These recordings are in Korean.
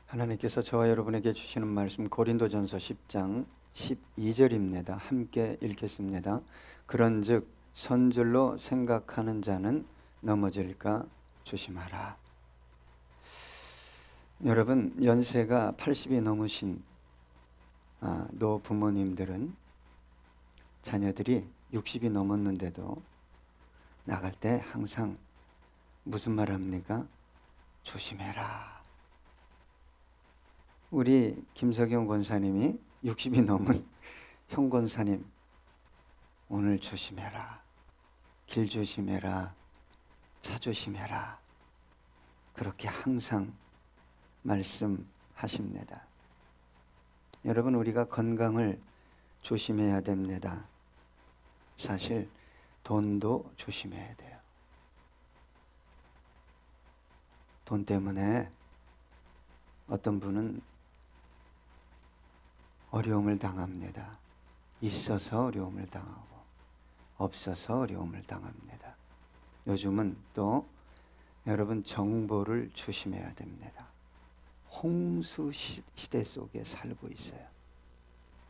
하나님께서 저와 여러분에게 주시는 말씀 고린도전서 10장 12절입니다. 함께 읽겠습니다. 그런즉 선줄로 생각하는 자는 넘어질까 조심하라. 여러분, 연세가 80이 넘으신 노부모님들은 자녀들이 60이 넘었는데도 나갈 때 항상 무슨 말 합니까? 조심해라. 우리 김석영 권사님이 60이 넘은 형 권사님, 오늘 조심해라, 길 조심해라, 차 조심해라, 그렇게 항상 말씀하십니다. 여러분, 우리가 건강을 조심해야 됩니다. 사실 돈도 조심해야 돼요. 돈 때문에 어떤 분은 어려움을 당합니다. 있어서 어려움을 당하고 없어서 어려움을 당합니다. 요즘은 또 여러분, 정보를 조심해야 됩니다. 홍수 시대 속에 살고 있어요.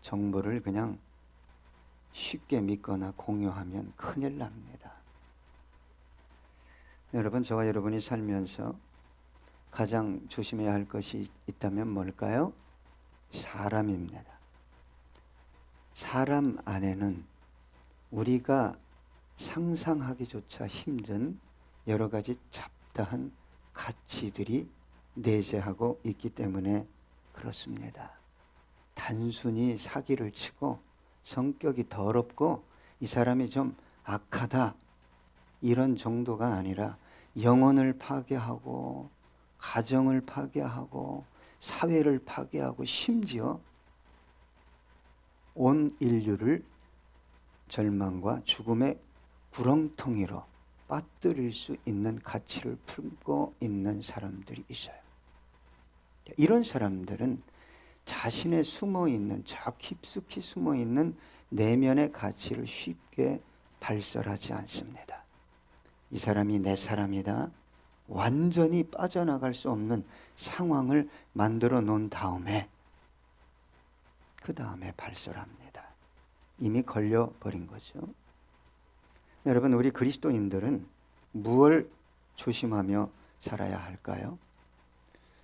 정보를 그냥 쉽게 믿거나 공유하면 큰일 납니다. 여러분, 저와 여러분이 살면서 가장 조심해야 할 것이 있다면 뭘까요? 사람입니다. 사람 안에는 우리가 상상하기조차 힘든 여러 가지 잡다한 가치들이 내재하고 있기 때문에 그렇습니다. 단순히 사기를 치고 성격이 더럽고 이 사람이 좀 악하다, 이런 정도가 아니라 영혼을 파괴하고 가정을 파괴하고 사회를 파괴하고 심지어 온 인류를 절망과 죽음의 구렁텅이로 빠뜨릴 수 있는 가치를 품고 있는 사람들이 있어요. 이런 사람들은 자신의 숨어있는, 저 깊숙이 숨어있는 내면의 가치를 쉽게 발설하지 않습니다. 이 사람이 내 사람이다, 완전히 빠져나갈 수 없는 상황을 만들어 놓은 다음에 그 다음에 발설합니다. 이미 걸려버린 거죠. 여러분, 우리 그리스도인들은 무엇을 조심하며 살아야 할까요?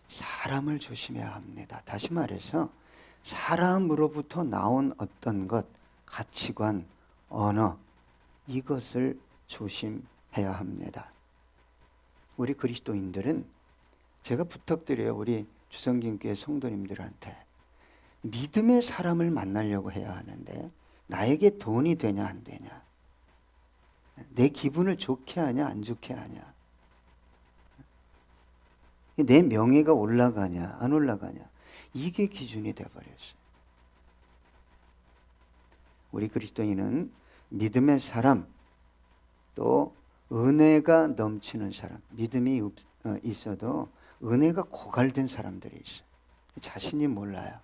사람을 조심해야 합니다. 다시 말해서 사람으로부터 나온 어떤 것, 가치관, 언어, 이것을 조심해야 합니다. 우리 그리스도인들은, 제가 부탁드려요, 우리 주성김교회 성도님들한테 믿음의 사람을 만나려고 해야 하는데 나에게 돈이 되냐 안 되냐, 내 기분을 좋게 하냐 안 좋게 하냐, 내 명예가 올라가냐 안 올라가냐, 이게 기준이 돼버렸어요. 우리 그리스도인은 믿음의 사람, 또 은혜가 넘치는 사람, 믿음이 있어도 은혜가 고갈된 사람들이 있어요. 자신이 몰라요.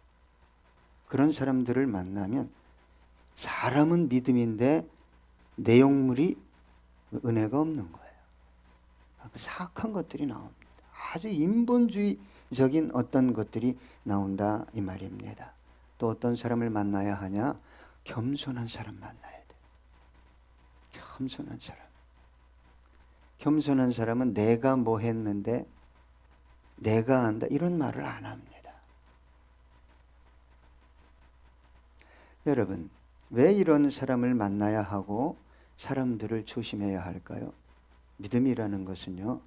그런 사람들을 만나면 사람은 믿음인데 내용물이 은혜가 없는 거예요. 사악한 것들이 나옵니다. 아주 인본주의적인 어떤 것들이 나온다, 이 말입니다. 또 어떤 사람을 만나야 하냐? 겸손한 사람 만나야 돼. 겸손한 사람. 겸손한 사람은 내가 뭐 했는데 내가 안다, 이런 말을 안 합니다. 여러분, 왜 이런 사람을 만나야 하고 사람들을 조심해야 할까요? 믿음이라는 것은요,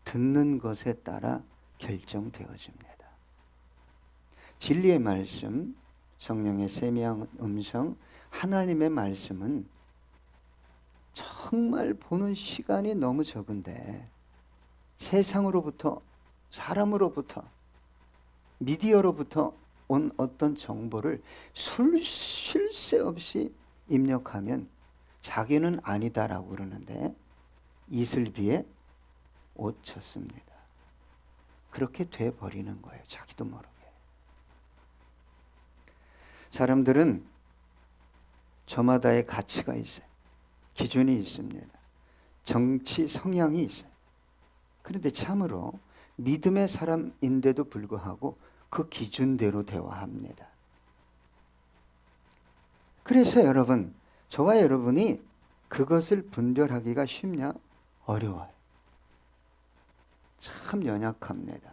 듣는 것에 따라 결정되어집니다. 진리의 말씀, 성령의 세미한 음성, 하나님의 말씀은 정말 보는 시간이 너무 적은데 세상으로부터, 사람으로부터, 미디어로부터 온 어떤 정보를 쉴 새 없이 입력하면 자기는 아니다라고 그러는데 이슬비에 옷 쳤습니다. 그렇게 돼버리는 거예요. 자기도 모르게. 사람들은 저마다의 가치가 있어요. 기준이 있습니다. 정치 성향이 있어요. 그런데 참으로 믿음의 사람인데도 불구하고 그 기준대로 대화합니다. 그래서 여러분, 저와 여러분이 그것을 분별하기가 쉽냐? 어려워요. 참 연약합니다.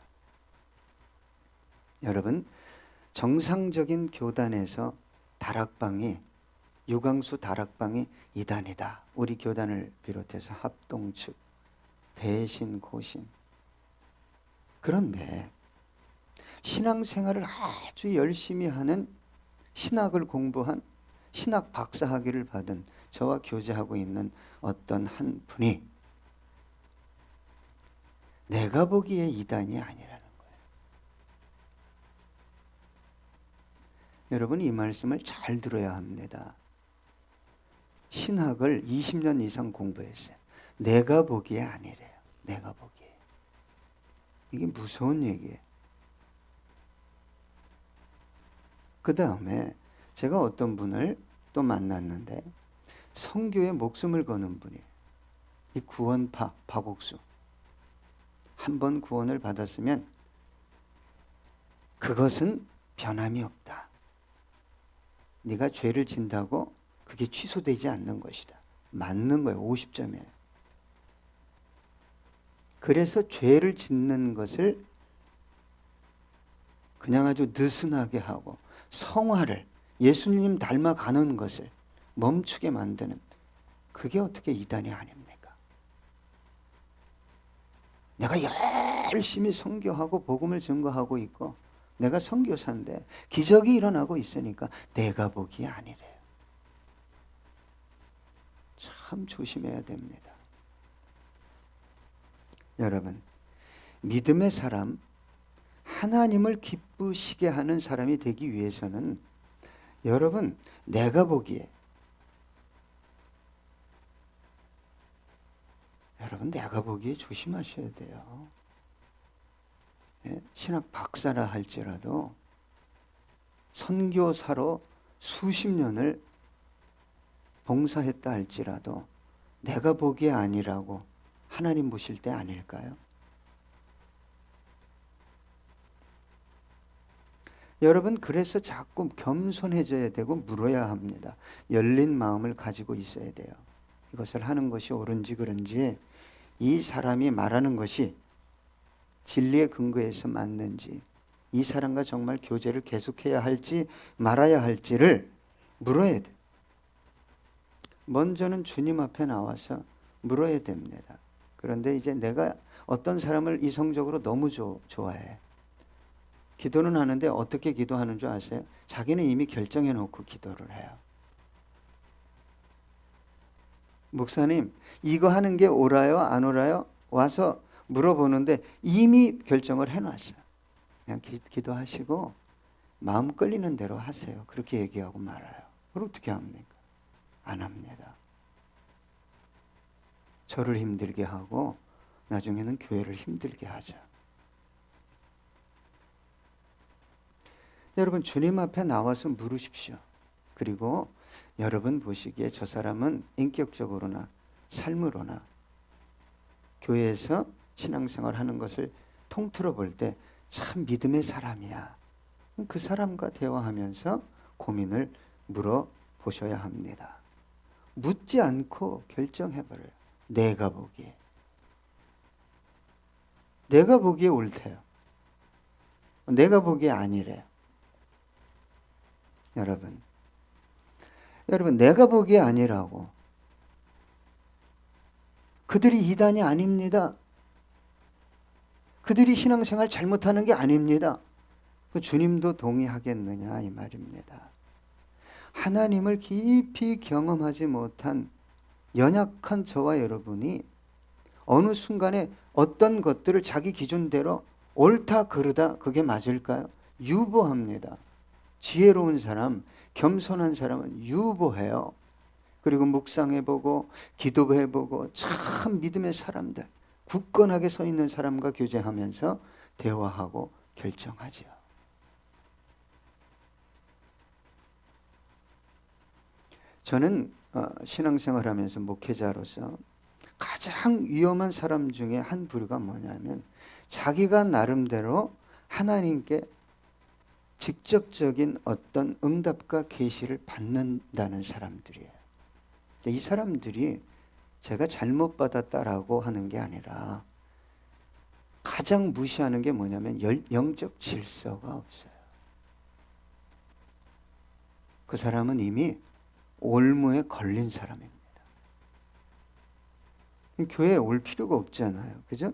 여러분, 정상적인 교단에서 다락방이, 유광수 다락방이 이단이다. 우리 교단을 비롯해서 합동측, 대신, 고신. 그런데 신앙생활을 아주 열심히 하는, 신학을 공부한, 신학 박사학위를 받은 저와 교제하고 있는 어떤 한 분이 내가 보기에 이단이 아니라는 거예요. 여러분, 이 말씀을 잘 들어야 합니다. 신학을 20년 이상 공부했어요. 내가 보기에 아니래요. 내가 보기에. 이게 무서운 얘기예요. 그 다음에 제가 어떤 분을 또 만났는데 선교에 목숨을 거는 분이에요. 이 구원파 박옥수. 한 번 구원을 받았으면 그것은 변함이 없다. 네가 죄를 진다고 그게 취소되지 않는 것이다. 맞는 거예요. 50점이에요. 그래서 죄를 짓는 것을 그냥 아주 느슨하게 하고 성화를, 예수님 닮아가는 것을 멈추게 만드는, 그게 어떻게 이단이 아닙니까? 내가 열심히 선교하고 복음을 증거하고 있고 내가 선교사인데 기적이 일어나고 있으니까 내가 보기에 아니래요. 참 조심해야 됩니다. 여러분, 믿음의 사람, 하나님을 기쁘시게 하는 사람이 되기 위해서는 여러분, 내가 보기에, 여러분 내가 보기에 조심하셔야 돼요. 예? 신학 박사라 할지라도 선교사로 수십 년을 봉사했다 할지라도 내가 보기에 아니라고 하나님 보실 때 아닐까요? 여러분, 그래서 자꾸 겸손해져야 되고 물어야 합니다. 열린 마음을 가지고 있어야 돼요. 이것을 하는 것이 옳은지 그른지, 이 사람이 말하는 것이 진리의 근거에서 맞는지, 이 사람과 정말 교제를 계속해야 할지 말아야 할지를 물어야 돼. 먼저는 주님 앞에 나와서 물어야 됩니다. 그런데 이제 내가 어떤 사람을 이성적으로 너무 좋아해. 기도는 하는데 어떻게 기도하는 줄 아세요? 자기는 이미 결정해 놓고 기도를 해요. 목사님, 이거 하는 게 옳아요? 안 옳아요? 와서 물어보는데 이미 결정을 해놨어요. 그냥 기도하시고 마음 끌리는 대로 하세요. 그렇게 얘기하고 말아요. 그럼 어떻게 합니까? 안 합니다. 저를 힘들게 하고 나중에는 교회를 힘들게 하죠. 여러분, 주님 앞에 나와서 물으십시오. 그리고 여러분 보시기에 저 사람은 인격적으로나 삶으로나 교회에서 신앙생활 하는 것을 통틀어 볼 때 참 믿음의 사람이야. 그 사람과 대화하면서 고민을 물어보셔야 합니다. 묻지 않고 결정해버려요. 내가 보기에. 내가 보기에 옳대요. 내가 보기에 아니래요. 여러분, 내가 보기에 아니라고. 그들이 이단이 아닙니다. 그들이 신앙생활 잘못하는 게 아닙니다. 주님도 동의하겠느냐 이 말입니다. 하나님을 깊이 경험하지 못한 연약한 저와 여러분이 어느 순간에 어떤 것들을 자기 기준대로 옳다 그르다, 그게 맞을까요? 유보합니다. 지혜로운 사람, 겸손한 사람은 유보해요. 그리고 묵상해보고 기도해보고 참 믿음의 사람들, 굳건하게 서 있는 사람과 교제하면서 대화하고 결정하죠. 저는 신앙생활하면서 목회자로서 가장 위험한 사람 중에 한 부류가 뭐냐면 자기가 나름대로 하나님께 직접적인 어떤 응답과 계시를 받는다는 사람들이에요. 이 사람들이 제가 잘못 받았다라고 하는 게 아니라 가장 무시하는 게 뭐냐면 영적 질서가 없어요. 그 사람은 이미 올무에 걸린 사람입니다. 교회에 올 필요가 없잖아요. 그죠?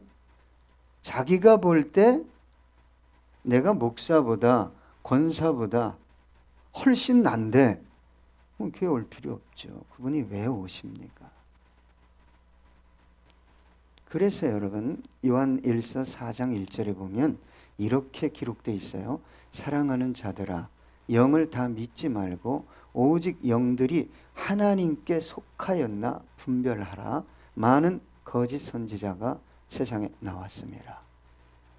자기가 볼 때 내가 목사보다 권사보다 훨씬 난데 교회 올 필요 없죠. 그분이 왜 오십니까? 그래서 여러분 요한 1서 4장 1절에 보면 이렇게 기록되어 있어요. 사랑하는 자들아 영을 다 믿지 말고 오직 영들이 하나님께 속하였나 분별하라. 많은 거짓 선지자가 세상에 나왔습니다.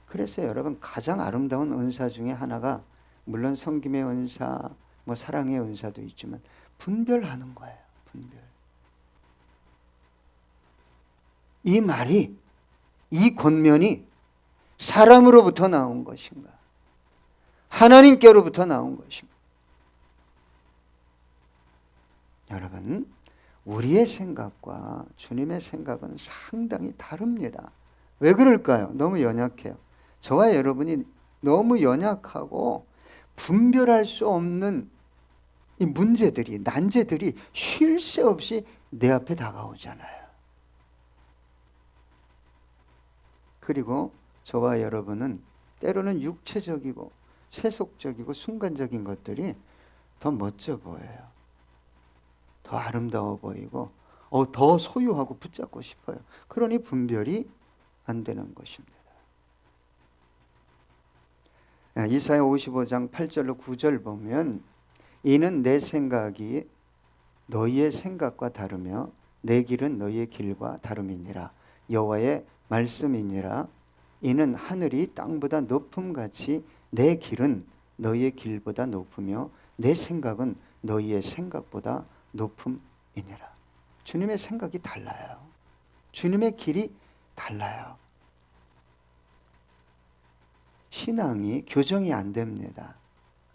그래서 여러분 가장 아름다운 은사 중에 하나가 물론 섬김의 은사, 사랑의 은사도 있지만 분별하는 거예요. 분별. 이 말이, 이 권면이 사람으로부터 나온 것인가? 하나님께로부터 나온 것인가? 여러분, 우리의 생각과 주님의 생각은 상당히 다릅니다. 왜 그럴까요? 너무 연약해요. 저와 여러분이 너무 연약하고 분별할 수 없는 이 문제들이, 난제들이 쉴 새 없이 내 앞에 다가오잖아요. 그리고 저와 여러분은 때로는 육체적이고 세속적이고 순간적인 것들이 더 멋져 보여요. 더 아름다워 보이고 더 소유하고 붙잡고 싶어요. 그러니 분별이 안 되는 것입니다. 이사야 55장 8절로 9절 보면 이는 내 생각이 너희의 생각과 다르며 내 길은 너희의 길과 다름이니라. 여호와의 말씀이니라. 이는 하늘이 땅보다 높음같이 내 길은 너희의 길보다 높으며 내 생각은 너희의 생각보다 높음이니라. 주님의 생각이 달라요. 주님의 길이 달라요. 신앙이 교정이 안 됩니다.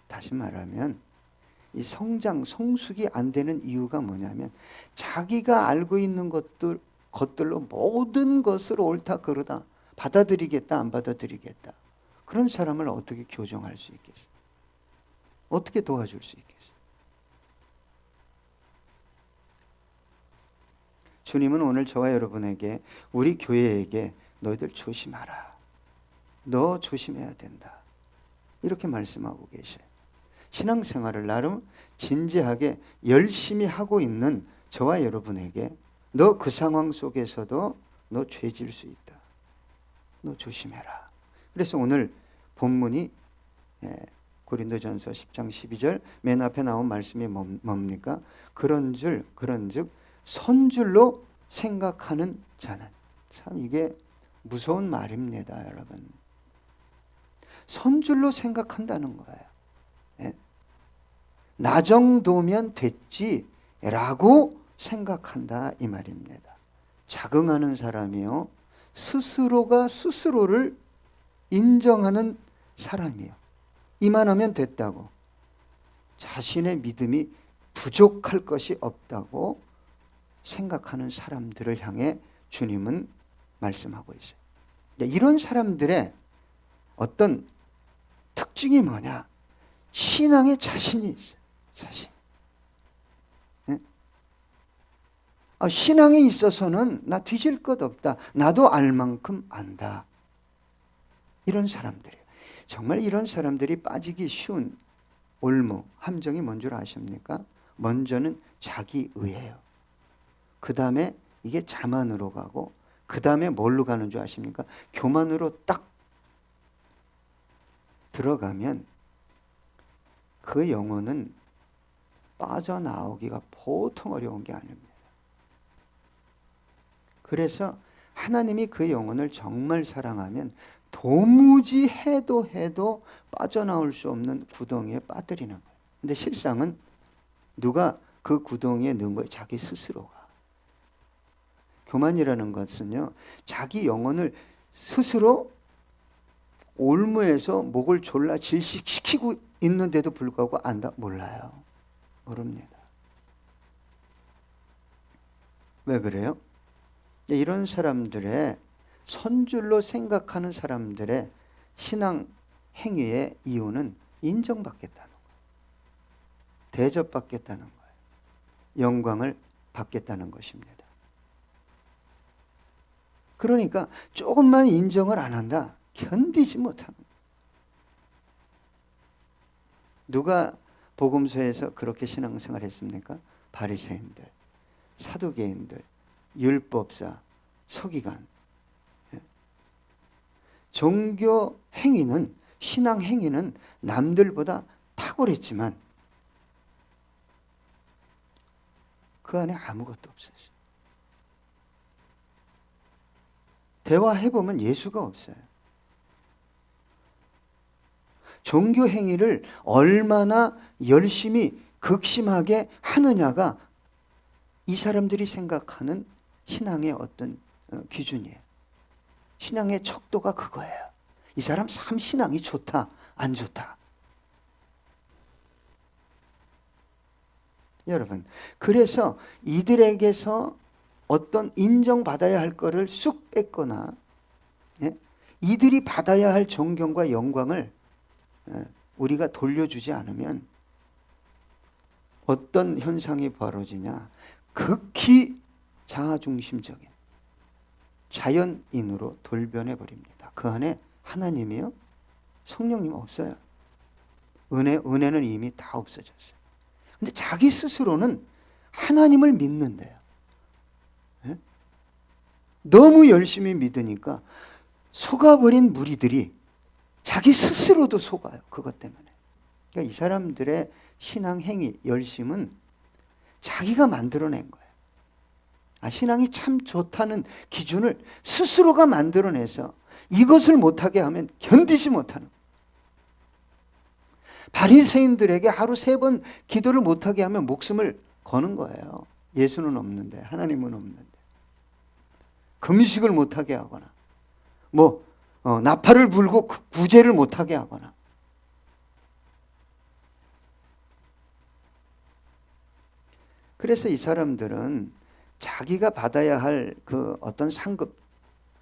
다시 말하면 이 성장, 성숙이 안 되는 이유가 뭐냐면 자기가 알고 있는 것들로 모든 것을 옳다 그르다 받아들이겠다 안 받아들이겠다. 그런 사람을 어떻게 교정할 수 있겠어요? 어떻게 도와줄 수 있겠어요? 주님은 오늘 저와 여러분에게, 우리 교회에게 너희들 조심하라. 너 조심해야 된다. 이렇게 말씀하고 계셔요. 신앙생활을 나름 진지하게 열심히 하고 있는 저와 여러분에게 너 그 상황 속에서도 너 죄질 수 있다. 너 조심해라. 그래서 오늘 본문이 고린도전서 10장 12절 맨 앞에 나온 말씀이 뭡니까? 그런즉 선줄로 생각하는 자는. 참 이게 무서운 말입니다, 여러분. 선줄로 생각한다는 거예요. 나 정도면 됐지라고 생각한다 이 말입니다. 자긍하는 사람이요, 스스로가 스스로를 인정하는 사람이요, 이만하면 됐다고, 자신의 믿음이 부족할 것이 없다고 생각하는 사람들을 향해 주님은 말씀하고 있어요. 이런 사람들의 어떤 특징이 뭐냐? 신앙에 자신이 있어요. 자신. 신앙에 있어서는 나 뒤질 것 없다. 나도 알 만큼 안다. 이런 사람들이에요. 정말 이런 사람들이 빠지기 쉬운 올무, 함정이 뭔 줄 아십니까? 먼저는 자기의예요. 그 다음에 이게 자만으로 가고, 그 다음에 뭘로 가는 줄 아십니까? 교만으로 딱 들어가면 그 영혼은 빠져나오기가 보통 어려운 게 아닙니다. 그래서 하나님이 그 영혼을 정말 사랑하면 도무지 해도 빠져나올 수 없는 구덩이에 빠뜨리는 거예요. 근데 실상은 누가 그 구덩이에 넣은 거예요? 자기 스스로가. 교만이라는 것은요, 자기 영혼을 스스로 올무에서 목을 졸라 질식시키고 있는데도 불구하고 안다? 몰라요. 모릅니다. 왜 그래요? 이런 사람들의 선줄로 생각하는 사람들의 신앙 행위의 이유는 인정받겠다는 거예요. 대접받겠다는 거예요. 영광을 받겠다는 것입니다. 그러니까 조금만 인정을 안 한다? 견디지 못하는 거예요. 누가 복음서에서 그렇게 신앙생활 했습니까? 바리새인들, 사두개인들, 율법사, 서기관. 종교 행위는, 신앙 행위는 남들보다 탁월했지만 그 안에 아무것도 없었어요. 대화해보면 예수가 없어요. 종교 행위를 얼마나 열심히 극심하게 하느냐가 이 사람들이 생각하는 신앙의 어떤 기준이에요. 신앙의 척도가 그거예요. 이 사람 참 신앙이 좋다, 안 좋다. 여러분, 그래서 이들에게서 어떤 인정받아야 할 거를 쑥 뺐거나, 예? 이들이 받아야 할 존경과 영광을 우리가 돌려주지 않으면 어떤 현상이 벌어지냐? 극히 자아중심적인 자연인으로 돌변해 버립니다. 그 안에 하나님이요, 성령님 없어요. 은혜는 이미 다 없어졌어요. 근데 자기 스스로는 하나님을 믿는데요. 예? 너무 열심히 믿으니까 속아버린 무리들이 자기 스스로도 속아요. 그것 때문에. 그러니까 이 사람들의 신앙 행위, 열심은 자기가 만들어낸 거예요. 신앙이 참 좋다는 기준을 스스로가 만들어내서 이것을 못하게 하면 견디지 못하는 거예요. 바리새인들에게 하루 3번 기도를 못하게 하면 목숨을 거는 거예요. 예수는 없는데, 하나님은 없는데. 금식을 못하게 하거나, 나팔을 불고 구제를 못하게 하거나. 그래서 이 사람들은 자기가 받아야 할 그 어떤 상급,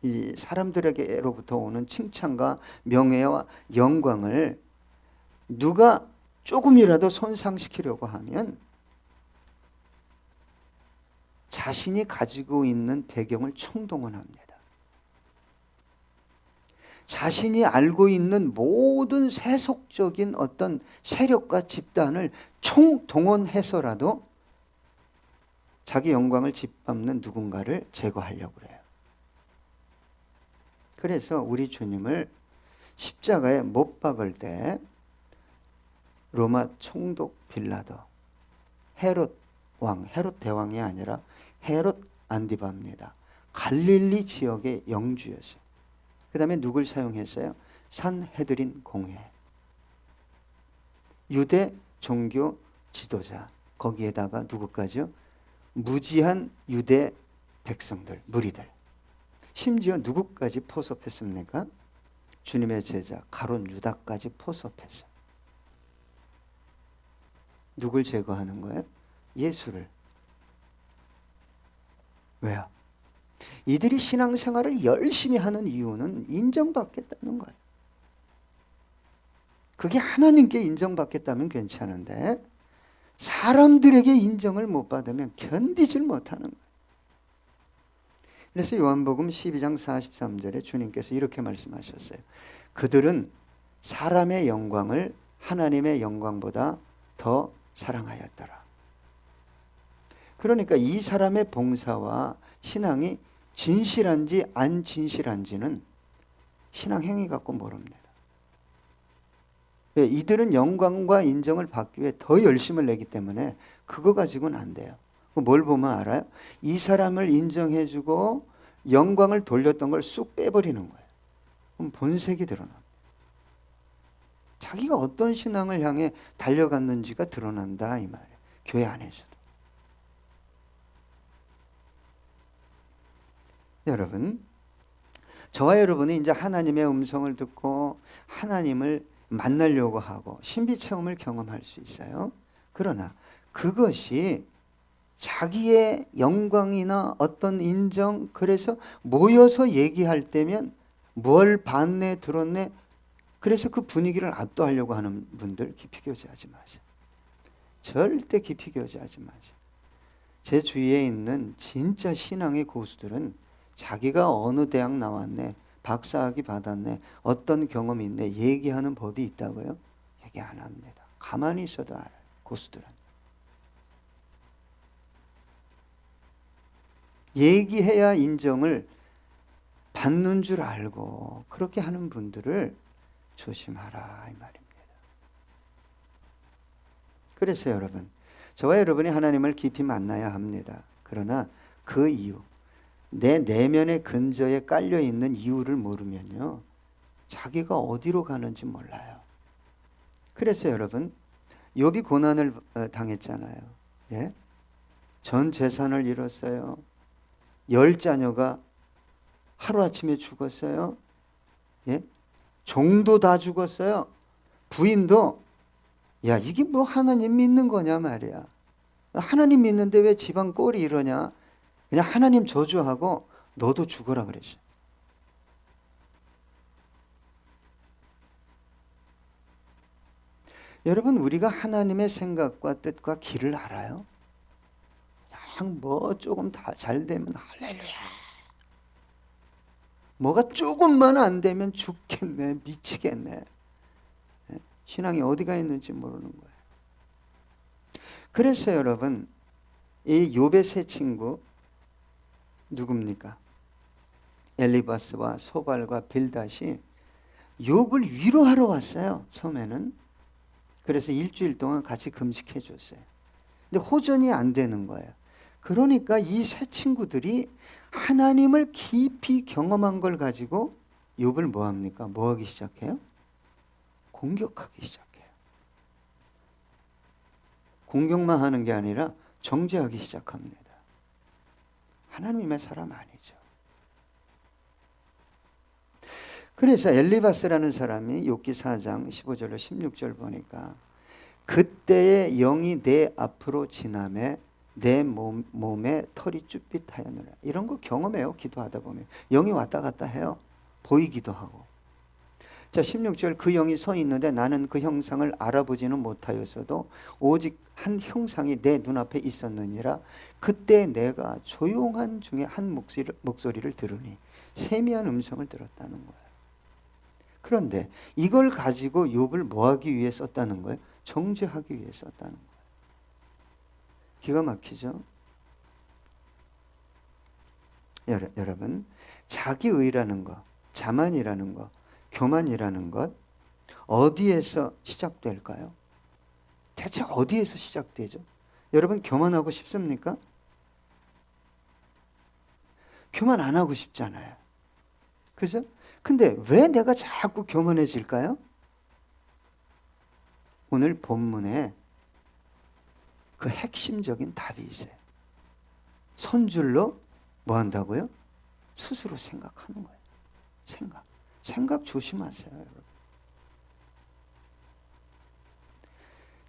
이 사람들에게로부터 오는 칭찬과 명예와 영광을 누가 조금이라도 손상시키려고 하면 자신이 가지고 있는 배경을 총동원합니다. 자신이 알고 있는 모든 세속적인 어떤 세력과 집단을 총동원해서라도 자기 영광을 짓밟는 누군가를 제거하려고 해요. 그래서 우리 주님을 십자가에 못 박을 때 로마 총독 빌라도, 헤롯 대왕이 아니라 헤롯 안디바입니다. 갈릴리 지역의 영주였어요. 그 다음에 누굴 사용했어요? 산헤드린 공회, 유대 종교 지도자, 거기에다가 누구까지요? 무지한 유대 백성들, 무리들. 심지어 누구까지 포섭했습니까? 주님의 제자 가룟 유다까지 포섭했어요. 누굴 제거하는 거예요? 예수를. 왜요? 이들이 신앙생활을 열심히 하는 이유는 인정받겠다는 거예요. 그게 하나님께 인정받겠다면 괜찮은데 사람들에게 인정을 못 받으면 견디질 못하는 거예요. 그래서 요한복음 12장 43절에 주님께서 이렇게 말씀하셨어요. 그들은 사람의 영광을 하나님의 영광보다 더 사랑하였더라. 그러니까 이 사람의 봉사와 신앙이 진실한지 안 진실한지는 신앙 행위 갖고 모릅니다. 이들은 영광과 인정을 받기 위해 더 열심을 내기 때문에 그거 가지고는 안 돼요. 뭘 보면 알아요? 이 사람을 인정해주고 영광을 돌렸던 걸 쑥 빼버리는 거예요. 그럼 본색이 드러납니다. 자기가 어떤 신앙을 향해 달려갔는지가 드러난다 이 말이에요. 교회 안에서도. 여러분, 저와 여러분이 이제 하나님의 음성을 듣고 하나님을 만나려고 하고 신비 체험을 경험할 수 있어요. 그러나 그것이 자기의 영광이나 어떤 인정, 그래서 모여서 얘기할 때면 뭘 봤네 들었네, 그래서 그 분위기를 압도하려고 하는 분들 깊이 교제하지 마세요. 절대 깊이 교제하지 마세요. 제 주위에 있는 진짜 신앙의 고수들은 자기가 어느 대학 나왔네, 박사학위 받았네, 어떤 경험이 있네 얘기하는 법이 있다고요? 얘기 안 합니다. 가만히 있어도 알아요. 고수들은 얘기해야 인정을 받는 줄 알고 그렇게 하는 분들을 조심하라 이 말입니다. 그래서 여러분, 저와 여러분이 하나님을 깊이 만나야 합니다. 그러나 그 이유, 내 내면의 근저에 깔려 있는 이유를 모르면요, 자기가 어디로 가는지 몰라요. 그래서 여러분, 욥이 고난을 당했잖아요. 예? 전 재산을 잃었어요. 10자녀가 하루아침에 죽었어요. 예? 종도 다 죽었어요. 부인도, 야, 이게 뭐 하나님 믿는 거냐 말이야. 하나님 믿는데 왜 집안 꼴이 이러냐. 그냥 하나님 저주하고 너도 죽어라 그랬어요. 여러분, 우리가 하나님의 생각과 뜻과 길을 알아요? 그냥 뭐 조금 다 잘 되면 할렐루야. 뭐가 조금만 안 되면 죽겠네, 미치겠네. 신앙이 어디가 있는지 모르는 거예요. 그래서 여러분, 이 욥의 세 친구 누굽니까? 엘리바스와 소발과 빌닷이 욥을 위로하러 왔어요. 처음에는. 그래서 일주일 동안 같이 금식해 줬어요. 근데 호전이 안 되는 거예요. 그러니까 이 세 친구들이 하나님을 깊이 경험한 걸 가지고 욥을 뭐 합니까? 뭐 하기 시작해요? 공격하기 시작해요. 공격만 하는 게 아니라 정죄하기 시작합니다. 하나님의 사람 아니죠. 그래서 엘리바스라는 사람이 욥기 4장 15절로 16절 보니까 그때의 영이 내 앞으로 지나매 내 몸에 털이 쭈삣하였느라. 이런 거 경험해요. 기도하다 보면 영이 왔다 갔다 해요. 보이기도 하고. 자, 16절, 그 영이 서 있는데 나는 그 형상을 알아보지는 못하였어도 오직 한 형상이 내 눈앞에 있었느니라. 그때 내가 조용한 중에 한 목소리를 들으니 세미한 음성을 들었다는 거예요. 그런데 이걸 가지고 욥을 뭐 하기 위해 썼다는 거예요? 정죄하기 위해 썼다는 거예요. 기가 막히죠? 여러분, 자기의라는 것, 자만이라는 것, 교만이라는 것 어디에서 시작될까요? 대체 어디에서 시작되죠? 여러분, 교만하고 싶습니까? 교만 안 하고 싶잖아요. 그죠? 근데 왜 내가 자꾸 교만해질까요? 오늘 본문에 그 핵심적인 답이 있어요. 손줄로 뭐 한다고요? 스스로 생각하는 거예요. 생각 조심하세요, 여러분.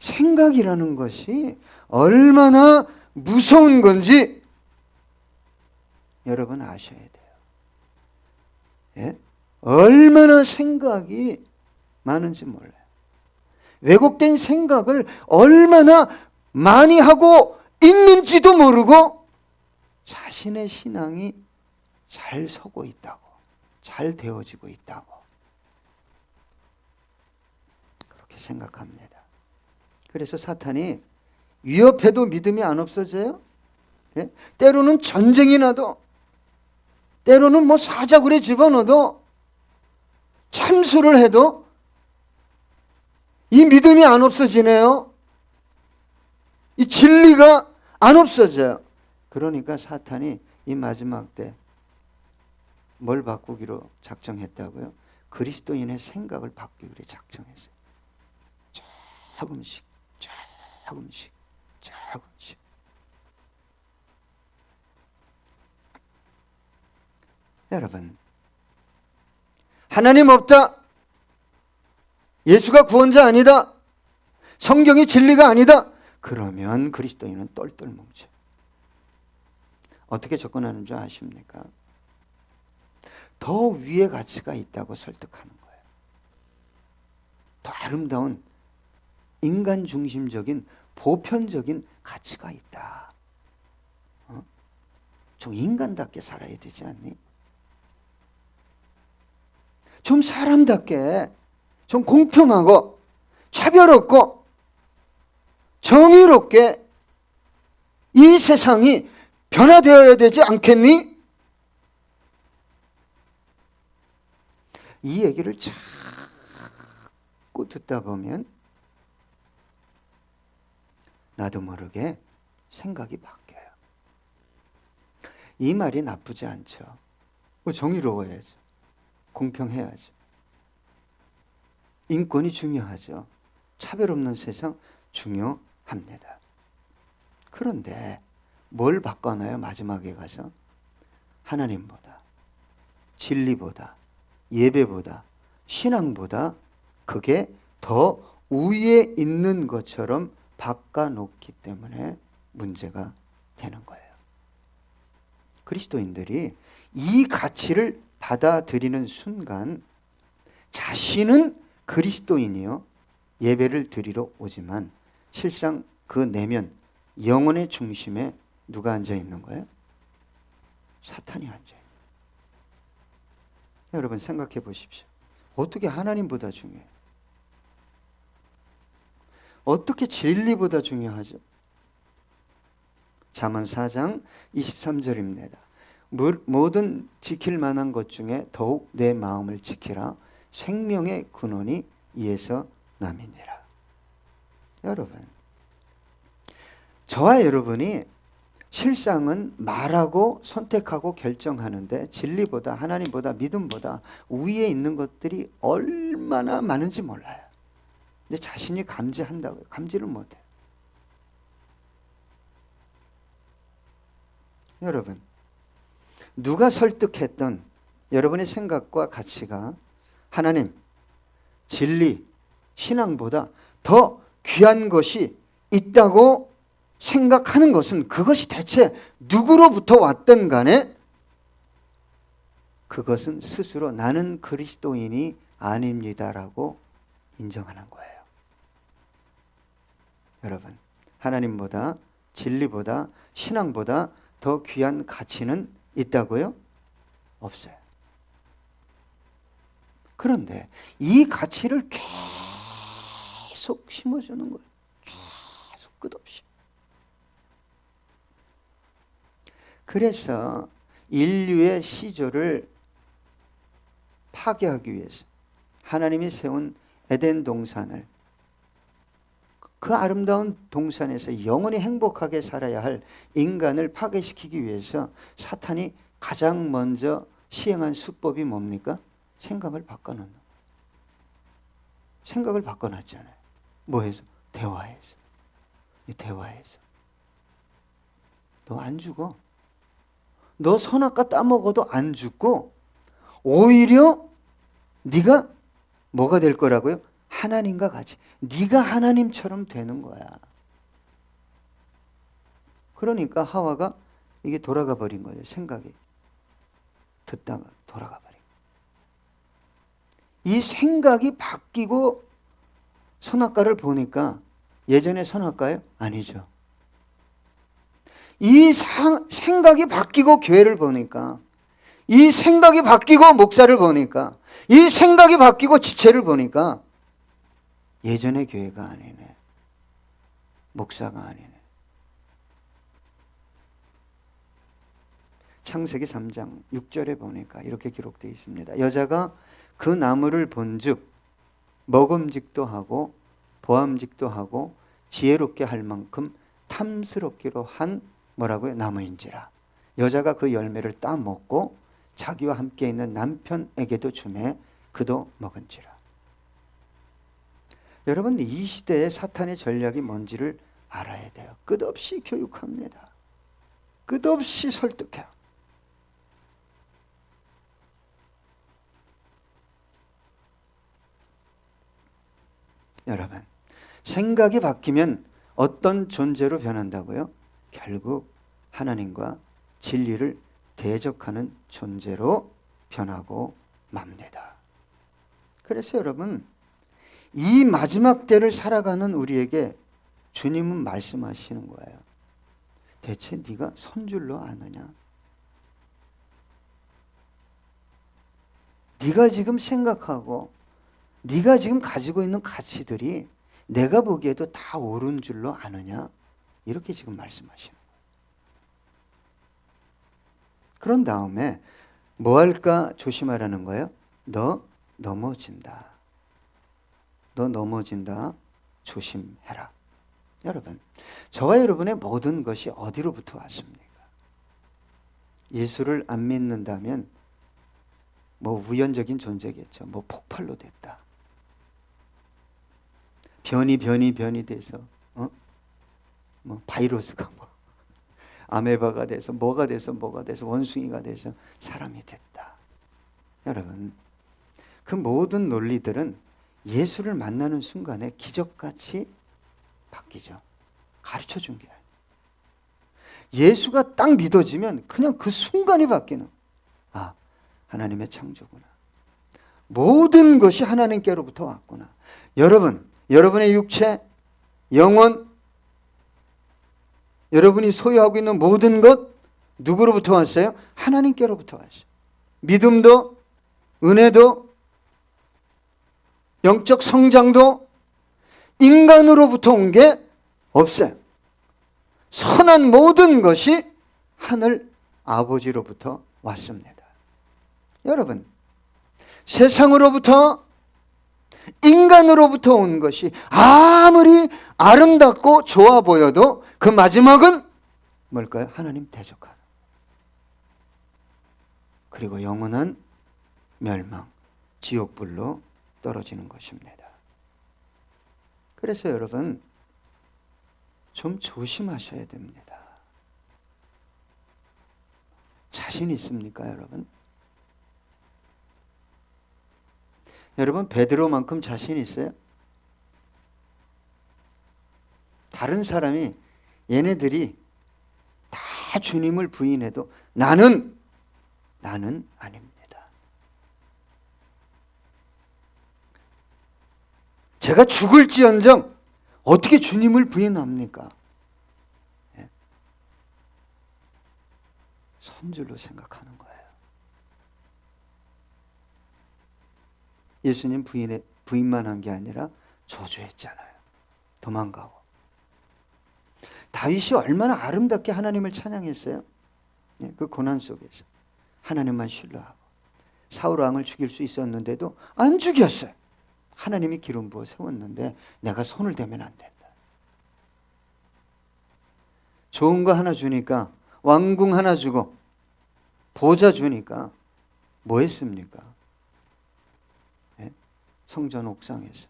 생각이라는 것이 얼마나 무서운 건지 여러분 아셔야 돼요. 예? 얼마나 생각이 많은지 몰라요. 왜곡된 생각을 얼마나 많이 하고 있는지도 모르고 자신의 신앙이 잘 서고 있다고, 잘 되어지고 있다고 그렇게 생각합니다. 그래서 사탄이 위협해도 믿음이 안 없어져요. 예? 때로는 전쟁이 나도, 때로는 뭐 사자굴에 집어넣어도, 참수를 해도 이 믿음이 안 없어지네요. 이 진리가 안 없어져요. 그러니까 사탄이 이 마지막 때 뭘 바꾸기로 작정했다고요? 그리스도인의 생각을 바꾸기로 작정했어요. 조금씩, 조금씩, 조금씩. 여러분, 하나님 없다. 예수가 구원자 아니다. 성경이 진리가 아니다. 그러면 그리스도인은 똘똘 뭉쳐. 어떻게 접근하는 줄 아십니까? 더 위의 가치가 있다고 설득하는 거예요. 더 아름다운 인간 중심적인 보편적인 가치가 있다. 좀 인간답게 살아야 되지 않니? 좀 사람답게, 좀 공평하고 차별 없고 정의롭게 이 세상이 변화되어야 되지 않겠니? 이 얘기를 자꾸 듣다 보면 나도 모르게 생각이 바뀌어요. 이 말이 나쁘지 않죠. 정의로워야죠. 공평해야죠. 인권이 중요하죠. 차별 없는 세상 중요합니다. 그런데 뭘 바꿔놔요? 마지막에 가서 하나님보다, 진리보다, 예배보다, 신앙보다 그게 더 위에 있는 것처럼 바꿔놓기 때문에 문제가 되는 거예요. 그리스도인들이 이 가치를 받아들이는 순간 자신은 그리스도인이요 예배를 드리러 오지만 실상 그 내면 영혼의 중심에 누가 앉아 있는 거예요? 사탄이 앉아 있는 거예요. 여러분 생각해 보십시오. 어떻게 하나님보다 중요해요? 어떻게 진리보다 중요하죠? 잠언 4장 23절입니다. 모든 지킬 만한 것 중에 더욱 내 마음을 지키라. 생명의 근원이 이에서 남이니라. 여러분, 저와 여러분이 실상은 말하고 선택하고 결정하는데 진리보다 하나님보다 믿음보다 위에 있는 것들이 얼마나 많은지 몰라요. 근데 자신이 감지한다고요. 감지를 못해요. 여러분, 누가 설득했던 여러분의 생각과 가치가 하나님, 진리, 신앙보다 더 귀한 것이 있다고 생각하는 것은 그것이 대체 누구로부터 왔든 간에 그것은 스스로 나는 그리스도인이 아닙니다라고 인정하는 거예요. 여러분, 하나님보다 진리보다 신앙보다 더 귀한 가치는 있다고요? 없어요. 그런데 이 가치를 계속 심어주는 거예요. 계속 끝없이. 그래서 인류의 시조를 파괴하기 위해서 하나님이 세운 에덴 동산을, 그 아름다운 동산에서 영원히 행복하게 살아야 할 인간을 파괴시키기 위해서 사탄이 가장 먼저 시행한 수법이 뭡니까? 생각을 바꿔놓는 거예요. 생각을 바꿔놨잖아요. 뭐해서? 대화해서. 대화해서. 너 안 죽어. 너 선악과 따먹어도 안 죽고 오히려 네가 뭐가 될 거라고요? 하나님과 같이. 네가 하나님처럼 되는 거야. 그러니까 하와가 이게 돌아가 버린 거예요. 생각이. 듣다가 돌아가 버린 거예요. 이 생각이 바뀌고 선악과를 보니까 예전에 선악과예요? 아니죠. 이 생각이 바뀌고 교회를 보니까, 이 생각이 바뀌고 목사를 보니까, 이 생각이 바뀌고 지체를 보니까 예전의 교회가 아니네. 목사가 아니네. 창세기 3장 6절에 보니까 이렇게 기록되어 있습니다. 여자가 그 나무를 본즉 먹음직도 하고 보암직도 하고 지혜롭게 할 만큼 탐스럽기로 한 뭐라고요? 나무인지라. 여자가 그 열매를 따먹고 자기와 함께 있는 남편에게도 주매 그도 먹은지라. 여러분, 이 시대의 사탄의 전략이 뭔지를 알아야 돼요. 끝없이 교육합니다. 끝없이 설득해요. 여러분, 생각이 바뀌면 어떤 존재로 변한다고요? 결국 하나님과 진리를 대적하는 존재로 변하고 맙니다. 그래서 여러분, 이 마지막 때를 살아가는 우리에게 주님은 말씀하시는 거예요. 대체 네가 선 줄로 아느냐? 네가 지금 생각하고 네가 지금 가지고 있는 가치들이 내가 보기에도 다 옳은 줄로 아느냐? 이렇게 지금 말씀하시는 거예요. 그런 다음에 뭐 할까 조심하라는 거예요. 너 넘어진다. 너 넘어진다. 조심해라. 여러분, 저와 여러분의 모든 것이 어디로부터 왔습니까? 예수를 안 믿는다면 뭐 우연적인 존재겠죠. 뭐 폭발로 됐다. 변이 돼서 뭐 바이러스가 뭐 아메바가 돼서 뭐가 돼서 원숭이가 돼서 사람이 됐다. 여러분, 그 모든 논리들은 예수를 만나는 순간에 기적같이 바뀌죠. 가르쳐 준 게 아니에요. 예수가 딱 믿어지면 그냥 그 순간이 바뀌는, 아, 하나님의 창조구나. 모든 것이 하나님께로부터 왔구나. 여러분, 여러분의 육체, 영혼, 여러분이 소유하고 있는 모든 것 누구로부터 왔어요? 하나님께로부터 왔어요. 믿음도, 은혜도, 영적 성장도 인간으로부터 온 게 없어요. 선한 모든 것이 하늘 아버지로부터 왔습니다. 여러분, 세상으로부터, 인간으로부터 온 것이 아무리 아름답고 좋아 보여도 그 마지막은 뭘까요? 하나님 대적하는. 그리고 영원한 멸망, 지옥불로 떨어지는 것입니다. 그래서 여러분, 좀 조심하셔야 됩니다. 자신 있습니까, 여러분? 여러분, 베드로만큼 자신 있어요? 다른 사람이, 얘네들이 다 주님을 부인해도 나는 아닙니다. 제가 죽을지언정 어떻게 주님을 부인합니까? 예. 선줄로 생각하는 거예요. 예수님 부인만 한 게 아니라 저주했잖아요. 도망가고. 다윗이 얼마나 아름답게 하나님을 찬양했어요. 예, 그 고난 속에서 하나님만 신뢰하고 사울 왕을 죽일 수 있었는데도 안 죽였어요. 하나님이 기름 부어 세웠는데 내가 손을 대면 안 된다. 좋은 거 하나 주니까, 왕궁 하나 주고 보좌 주니까 뭐 했습니까? 네? 성전 옥상에서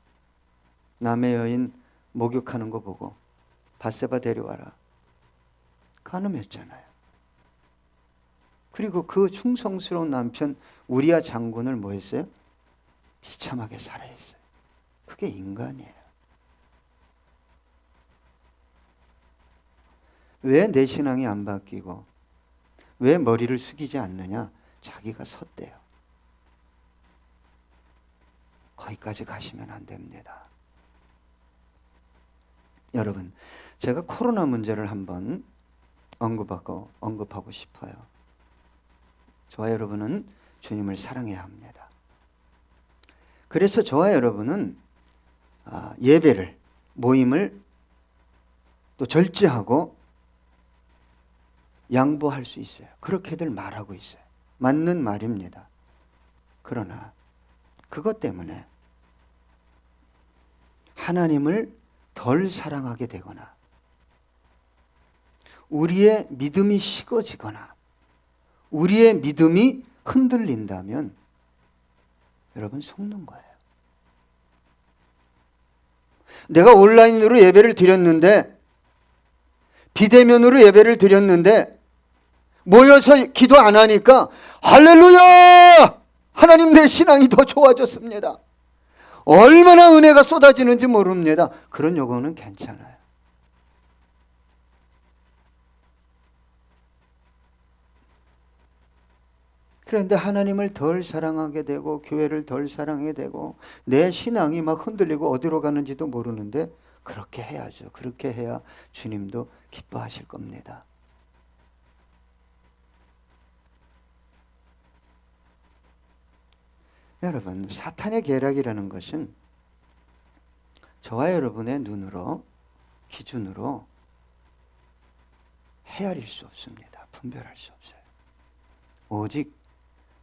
남의 여인 목욕하는 거 보고 밧세바 데려와라 간음했잖아요. 그리고 그 충성스러운 남편 우리아 장군을 뭐 했어요? 비참하게 살해했어요. 그게 인간이에요. 왜 내 신앙이 안 바뀌고 왜 머리를 숙이지 않느냐? 자기가 섰대요. 거기까지 가시면 안 됩니다. 여러분, 제가 코로나 문제를 한번 언급하고 싶어요. 저와 여러분은 주님을 사랑해야 합니다. 그래서 저와 여러분은 예배를, 모임을 또 절제하고 양보할 수 있어요. 그렇게들 말하고 있어요. 맞는 말입니다. 그러나 그것 때문에 하나님을 덜 사랑하게 되거나 우리의 믿음이 식어지거나 우리의 믿음이 흔들린다면 여러분 속는 거예요. 내가 온라인으로 예배를 드렸는데, 비대면으로 예배를 드렸는데 모여서 기도 안 하니까 할렐루야! 하나님 내 신앙이 더 좋아졌습니다. 얼마나 은혜가 쏟아지는지 모릅니다. 그런 요구는 괜찮아요. 그런데 하나님을 덜 사랑하게 되고 교회를 덜 사랑하게 되고 내 신앙이 막 흔들리고 어디로 가는지도 모르는데 그렇게 해야죠. 그렇게 해야 주님도 기뻐하실 겁니다. 여러분, 사탄의 계략이라는 것은 저와 여러분의 눈으로, 기준으로 헤아릴 수 없습니다. 분별할 수 없어요. 오직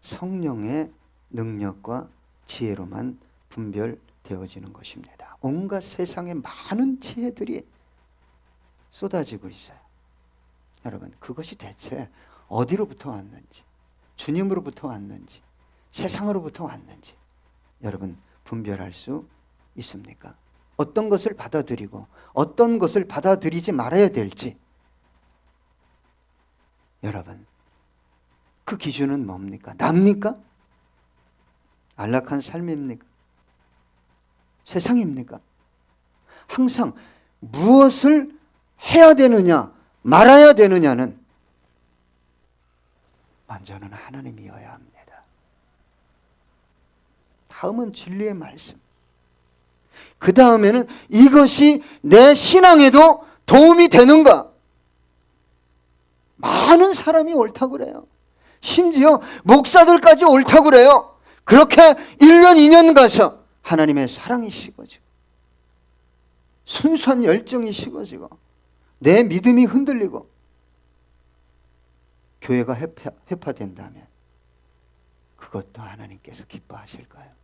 성령의 능력과 지혜로만 분별되어지는 것입니다. 온갖 세상의 많은 지혜들이 쏟아지고 있어요. 여러분, 그것이 대체 어디로부터 왔는지, 주님으로부터 왔는지, 세상으로부터 왔는지 여러분 분별할 수 있습니까? 어떤 것을 받아들이고 어떤 것을 받아들이지 말아야 될지 여러분 그 기준은 뭡니까? 납니까? 안락한 삶입니까? 세상입니까? 항상 무엇을 해야 되느냐 말아야 되느냐는 먼저는 하나님이어야 합니다. 다음은 진리의 말씀. 그 다음에는 이것이 내 신앙에도 도움이 되는가? 많은 사람이 옳다고 그래요. 심지어 목사들까지 옳다고 그래요. 그렇게 1년 2년 가서 하나님의 사랑이 식어지고 순수한 열정이 식어지고 내 믿음이 흔들리고 교회가 회파된다면 그것도 하나님께서 기뻐하실까요?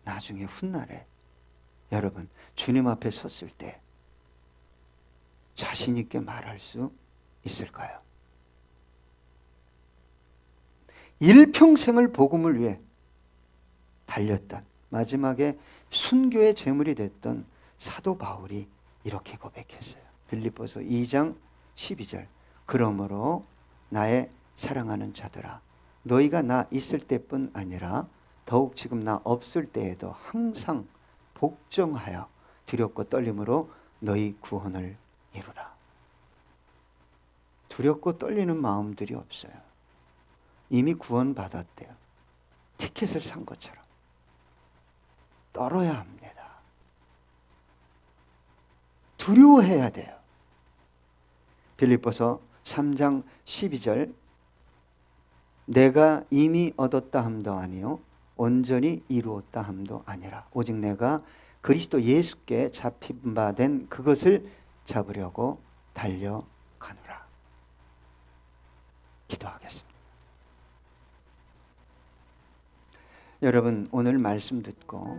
나중에 훗날에 여러분 주님 앞에 섰을 때 자신 있게 말할 수 있을까요? 일평생을 복음을 위해 달렸던 마지막에 순교의 제물이 됐던 사도 바울이 이렇게 고백했어요. 빌립보서 2장 12절 그러므로 나의 사랑하는 자들아 너희가 나 있을 때뿐 아니라 더욱 지금 나 없을 때에도 항상 복종하여 두렵고 떨림으로 너희 구원을 이루라. 두렵고 떨리는 마음들이 없어요. 이미 구원받았대요. 티켓을 산 것처럼 떨어야 합니다. 두려워해야 돼요. 빌립보서 3장 12절 내가 이미 얻었다 함도 아니요 온전히 이루었다 함도 아니라 오직 내가 그리스도 예수께 잡힌 바 된 그것을 잡으려고 달려가노라. 기도하겠습니다. 여러분 오늘 말씀 듣고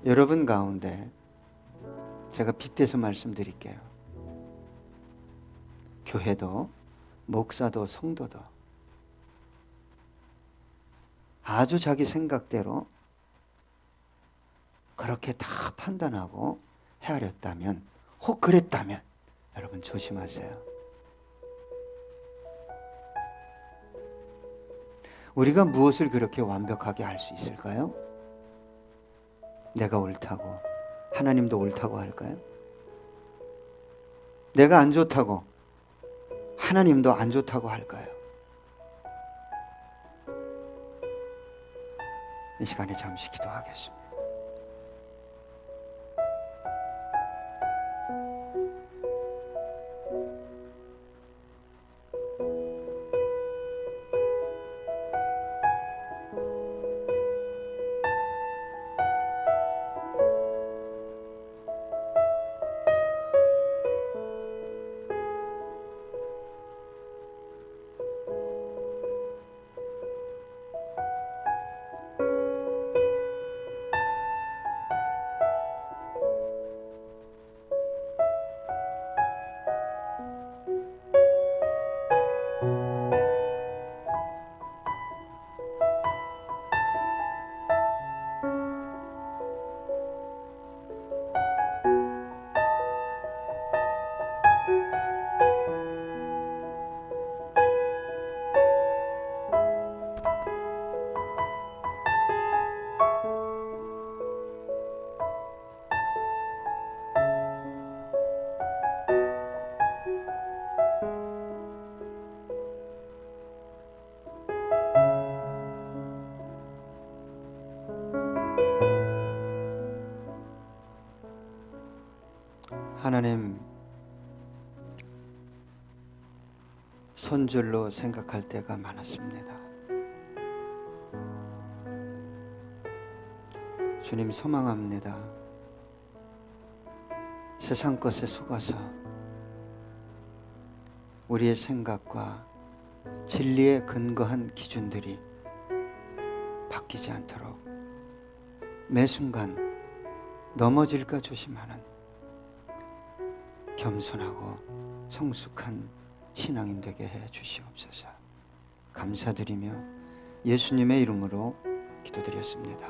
여러분 가운데 제가 빗대서 말씀드릴게요. 교회도 목사도 성도도 아주 자기 생각대로 그렇게 다 판단하고 헤아렸다면 혹 그랬다면 여러분 조심하세요. 우리가 무엇을 그렇게 완벽하게 할 수 있을까요? 내가 옳다고 하나님도 옳다고 할까요? 내가 안 좋다고 하나님도 안 좋다고 할까요? 이 시간에 잠시 기도하겠습니다. 하나님, 손절로 생각할 때가 많았습니다. 주님, 소망합니다. 세상 것에 속아서 우리의 생각과 진리에 근거한 기준들이 바뀌지 않도록 매 순간 넘어질까 조심하는 겸손하고 성숙한 신앙인 되게 해 주시옵소서. 감사드리며 예수님의 이름으로 기도드렸습니다.